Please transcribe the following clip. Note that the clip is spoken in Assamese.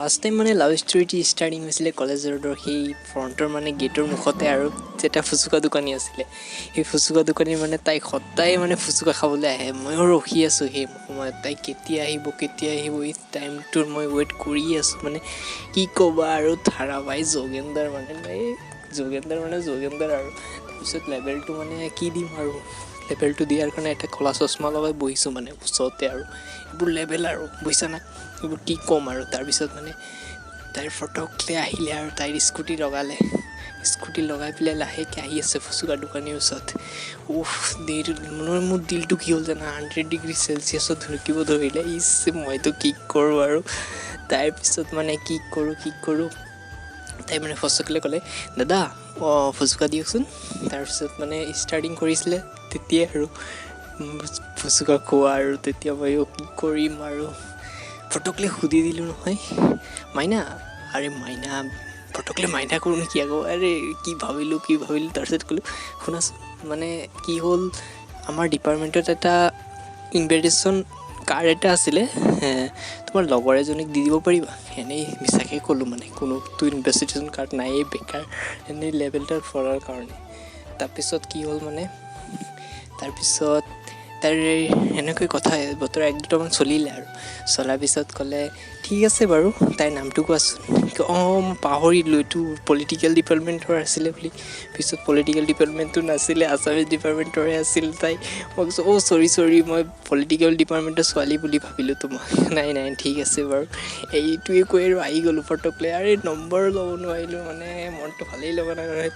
ফাৰ্ষ্ট টাইম মানে লাভ ষ্টৰিটি ষ্টাৰ্টিং হৈছিলে কলেজৰ সেই ফ্ৰণ্টৰ মানে গেটৰ মুখতে আৰু এটা ফুচুকা দোকানী আছিলে সেই ফুচুকা দোকানী মানে তাইক সদায় মানে ফুচুকা খাবলৈ আহে ময়ো ৰখি আছোঁ সেই সময়ত তাই কেতিয়া আহিব এই টাইমটোৰ মই ৱেইট কৰি আছোঁ মানে কি ক'বা আৰু ধাৰাবাই যোগেন্দাৰ মানে যোগেন্দাৰ আৰু তাৰপিছত লেভেলটো মানে কি দিম আৰু লেভেলটো দিয়াৰ কাৰণে এটা ক'লা চশমা লগাই বহিছোঁ মানে ওচৰতে আৰু এইবোৰ লেভেল আৰু বুজিছা না এইবোৰ কি ক'ম আৰু তাৰপিছত মানে তাইৰ ফটককৈ আহিলে আৰু তাইৰ স্কুটি লগাই পেলাই লাহেকৈ আহি আছে ফুচুকা দোকানীৰ ওচৰত মোৰ দিলটো কি হ'ল জানা 100 ডিগ্ৰী চেলচিয়াছত ঢুকিব ধৰিলে মইতো কি কৰোঁ আৰু তাৰপিছত মানে কি কৰোঁ তাই মানে ফচকলৈ ক'লে দাদা ফুচুকা দিয়কচোন তাৰপিছত মানে ষ্টাৰ্টিং কৰিছিলে তেতিয়াই আৰু ফুচুকা খোৱা আৰু তেতিয়া মই কি কৰিম আৰু ফটকলৈ সুধি দিলোঁ নহয় মাইনা ফটকলৈ মাইনা কৰোঁ নেকি আকৌ কি ভাবিলোঁ তাৰপিছত ক'লোঁ শুনাচোন মানে কি হ'ল আমাৰ ডিপাৰ্টমেণ্টত এটা ইনভিটেশ্যন কাৰ্ড এটা আছিলে তোমাৰ লগৰ এজনীক দি দিব পাৰিবা এনেই মিছাকৈ ক'লোঁ মানে কোনোতো ইনভিটেশ্যন কাৰ্ড নায়েই বেকাৰ এনেই লেভেলটাত পঢ়াৰ কাৰণে তাৰপিছত কি হ'ল মানে তাইৰ এনেকৈ কথা বতৰা এক দুটামান চলিলে আৰু চলাৰ পিছত ক'লে ঠিক আছে বাৰু তাইৰ নামটো কোৱাচোন মই পাহৰিলোঁ এইটো পলিটিকেল ডিপাৰ্টমেণ্টৰ আছিলে বুলি পিছত পলিটিকেল ডিপাৰ্টমেণ্টটো নাছিলে আছামিজ ডিপাৰ্টমেণ্টৰে আছিল তাই মই কৈছোঁ চৰি মই পলিটিকেল ডিপাৰ্টমেণ্টৰ ছোৱালী বুলি ভাবিলোঁ তোমাক নাই ঠিক আছে বাৰু এইটোৱে কৈ আৰু আহি গ'লোঁ ফটকলৈ নম্বৰ ল'ব নোৱাৰিলোঁ মানে মনটো ভালেই লগা নাই